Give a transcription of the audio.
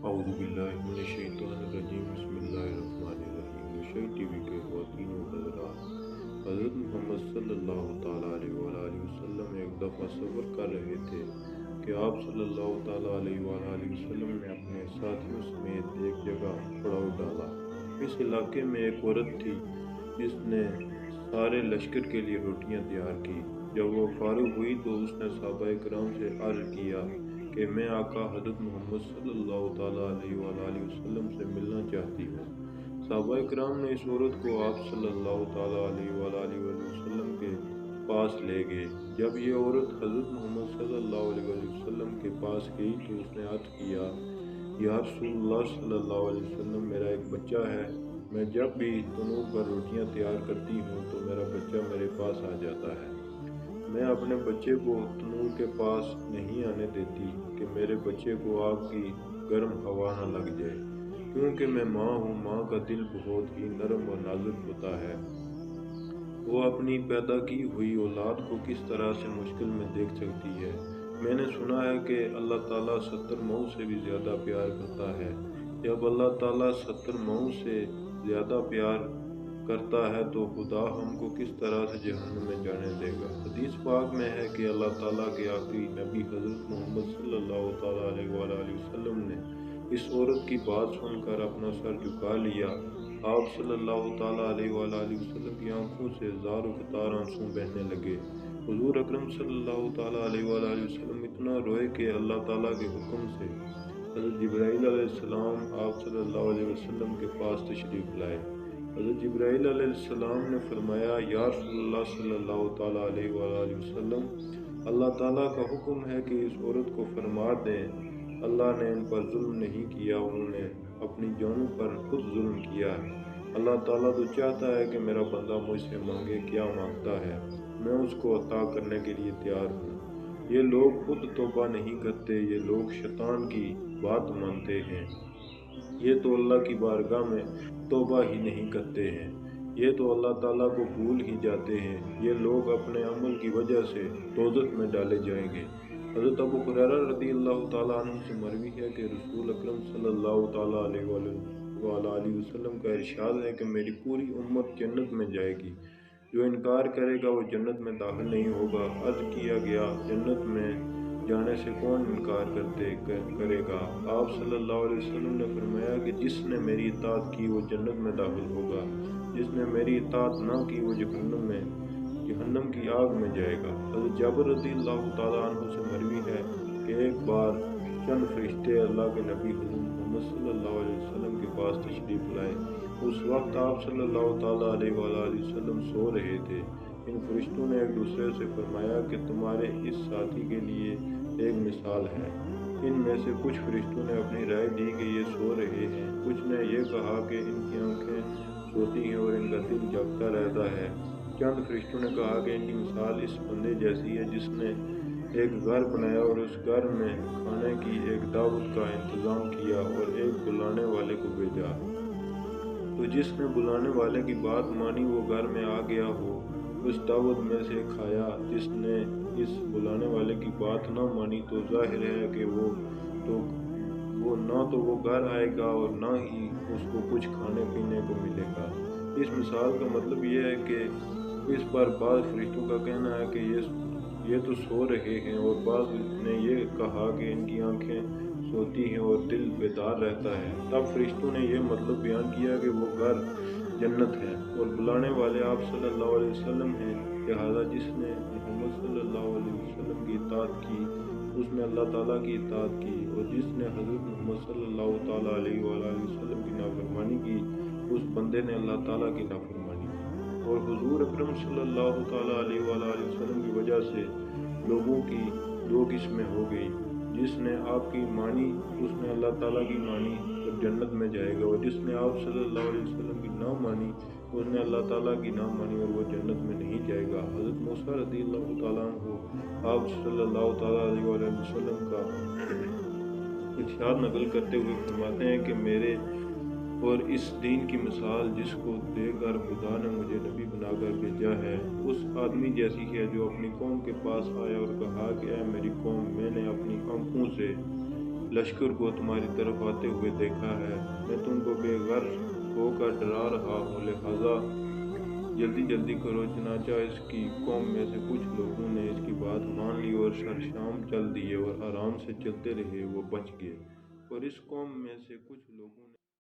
اعوذ باللہ من الشیطان الرجیم بسم اللہ الرحمن الرحیم نشئی ٹی وی کے خواتین و حضرات، حضرت محمد صلی اللہ تعالیٰ علیہ وآلہ وسلم ایک دفعہ سفر کر رہے تھے کہ آپ صلی اللہ تعالیٰ علیہ وآلہ وسلم نے اپنے ساتھیوں سمیت ایک جگہ پڑاؤ ڈالا۔ اس علاقے میں ایک عورت تھی جس نے سارے لشکر کے لیے روٹیاں تیار کی۔ جب وہ فارغ ہوئی تو اس نے صحابہ کرام سے عرض کیا کہ میں آقا حضرت محمد صلی اللہ تعالیٰ علیہ وآلہ وسلم سے ملنا چاہتی ہوں۔ صحابہ کرام نے اس عورت کو آپ صلی اللہ تعالیٰ علیہ وآلہ وسلم کے پاس لے گئے۔ جب یہ عورت حضرت محمد صلی اللہ علیہ وآلہ وسلم کے پاس گئی تو اس نے عرض کیا، یا رسول اللہ صلی اللہ علیہ وسلم، میرا ایک بچہ ہے۔ میں جب بھی تنور پر روٹیاں تیار کرتی ہوں تو میرا بچہ میرے پاس آ جاتا ہے۔ میں اپنے بچے کو تنور کے پاس نہیں آنے دیتی کہ میرے بچے کو آگ کی گرم ہوا نہ لگ جائے، کیونکہ میں ماں ہوں۔ ماں کا دل بہت ہی نرم اور نازک ہوتا ہے۔ وہ اپنی پیدا کی ہوئی اولاد کو کس طرح سے مشکل میں دیکھ سکتی ہے۔ میں نے سنا ہے کہ اللہ تعالیٰ 70 مئو سے بھی زیادہ پیار کرتا ہے۔ جب اللہ تعالیٰ 70 مئو سے زیادہ پیار کرتا ہے تو خدا ہم کو کس طرح سے جہنم میں جانے دے گا۔ حدیث پاک میں ہے کہ اللہ تعالیٰ کے آخری نبی حضرت محمد صلی اللہ تعالیٰ علیہ وآلہ وسلم نے اس عورت کی بات سن کر اپنا سر جھکا لیا۔ آپ صلی اللہ تعالیٰ علیہ وآلہ وسلم کی آنکھوں سے زار و قطار آنسو بہنے لگے۔ حضور اکرم صلی اللہ تعالیٰ علیہ وآلہ وسلم اتنا روئے کہ اللہ تعالیٰ کے حکم سے حضرت جبرائیل علیہ السلام آپ صلی اللہ علیہ وسلم کے پاس تشریف لائے۔ حضرت جبرائیل علیہ السلام نے فرمایا، یا رسول اللہ صلی اللہ تعالیٰ علیہ وآلہ وسلم، اللہ تعالیٰ کا حکم ہے کہ اس عورت کو فرما دیں، اللہ نے ان پر ظلم نہیں کیا، انہوں نے اپنی جانوں پر خود ظلم کیا ہے۔ اللہ تعالیٰ تو چاہتا ہے کہ میرا بندہ مجھ سے مانگے، کیا مانگتا ہے میں اس کو عطا کرنے کے لیے تیار ہوں۔ یہ لوگ خود توبہ نہیں کرتے، یہ لوگ شیطان کی بات مانتے ہیں۔ یہ تو اللہ کی بارگاہ میں توبہ ہی نہیں کرتے ہیں، یہ تو اللہ تعالیٰ کو بھول ہی جاتے ہیں۔ یہ لوگ اپنے عمل کی وجہ سے دوزخ میں ڈالے جائیں گے۔ حضرت ابو ہریرہ رضی اللہ تعالیٰ عنہ سے مروی ہے کہ رسول اکرم صلی اللہ تعالیٰ علیہ وآلہ وسلم کا ارشاد ہے کہ میری پوری امت جنت میں جائے گی، جو انکار کرے گا وہ جنت میں داخل نہیں ہوگا۔ عرض کیا گیا، جنت میں جانے سے کون انکار کرے گا؟ آپ صلی اللہ علیہ وسلم نے فرمایا کہ جس نے میری اطاعت کی وہ جنت میں داخل ہوگا، جس نے میری اطاعت نہ کی وہ جہنم کی آگ میں جائے گا۔ حضرت جابر رضی اللہ تعالیٰ عنہ سے مروی ہے کہ ایک بار چند فرشتے اللہ کے نبی حضرت محمد صلی اللہ علیہ وسلم کے پاس تشریف لائے۔ اس وقت آپ صلی اللہ تعالیٰ علیہ وآلہ وسلم سو رہے تھے۔ ان فرشتوں نے ایک دوسرے سے فرمایا کہ تمہارے اس ساتھی کے لیے ایک مثال ہے۔ ان میں سے کچھ فرشتوں نے اپنی رائے دی کہ یہ سو رہے ہیں، کچھ نے یہ کہا کہ ان کی آنکھیں سوتی ہیں اور ان کا دل جاگتا رہتا ہے۔ چند فرشتوں نے کہا کہ ان کی مثال اس بندے جیسی ہے جس نے ایک گھر بنایا اور اس گھر میں کھانے کی ایک دعوت کا انتظام کیا اور ایک بلانے والے کو بھیجا، تو جس نے بلانے والے کی بات مانی وہ گھر میں آ گیا ہو، اس دعوت میں سے کھایا۔ جس نے اس بلانے والے کی بات نہ مانی تو ظاہر ہے کہ نہ تو وہ گھر آئے گا اور نہ ہی اس کو کچھ کھانے پینے کو ملے گا۔ اس مثال کا مطلب یہ ہے کہ اس پر بعض فرشتوں کا کہنا ہے کہ یہ تو سو رہے ہیں، اور بعض نے یہ کہا کہ ان کی آنکھیں سوتی ہیں اور دل بیدار رہتا ہے۔ تب فرشتوں نے یہ مطلب بیان کیا کہ وہ گھر جنت ہے اور بلانے والے آپ صلی اللہ علیہ وسلم ہیں، لہذا جس نے محمد صلی اللہ علیہ وسلم کی اطاعت کی اس نے اللہ تعالیٰ کی اطاعت کی، اور جس نے حضرت محمد صلی اللہ تعالیٰ علیہ وآلہ وسلم کی نافرمانی کی اس بندے نے اللہ تعالیٰ کی نافرمانی کی۔ اور حضور اکرم صلی اللہ تعالیٰ علیہ وآلہ وسلم کی وجہ سے لوگوں کی دو قسمیں ہو گئی، جس نے آپ کی مانی اس نے اللہ تعالیٰ کی مانی اور جنت میں جائے گا، اور جس نے آپ صلی اللہ علیہ وسلم کی نہ مانی اس نے اللہ تعالیٰ کی نہ مانی اور وہ جنت میں نہیں جائے گا۔ حضرت موسیٰ رضی اللہ تعالیٰ عنہ آپ صلی اللہ تعالیٰ علیہ وآلہ وسلم کا ارشاد نقل کرتے ہوئے فرماتے ہیں کہ میرے اور اس دین کی مثال جس کو دے کر خدا نے مجھے نبی بنا کر بھیجا ہے اس آدمی جیسی ہے جو اپنی قوم کے پاس آیا اور کہا کہ اے میری قوم، میں نے اپنی آنکھوں سے لشکر کو تمہاری طرف آتے ہوئے دیکھا ہے، میں تم کو بے غرض ہو کر ڈرا رہا ہوں، لہٰذا جلدی جلدی کرو۔ چنانچہ اس کی قوم میں سے کچھ لوگوں نے اس کی بات مان لی اور سرشام چل دیے اور آرام سے چلتے رہے، وہ بچ گئے، اور اس قوم میں سے کچھ لوگوں نے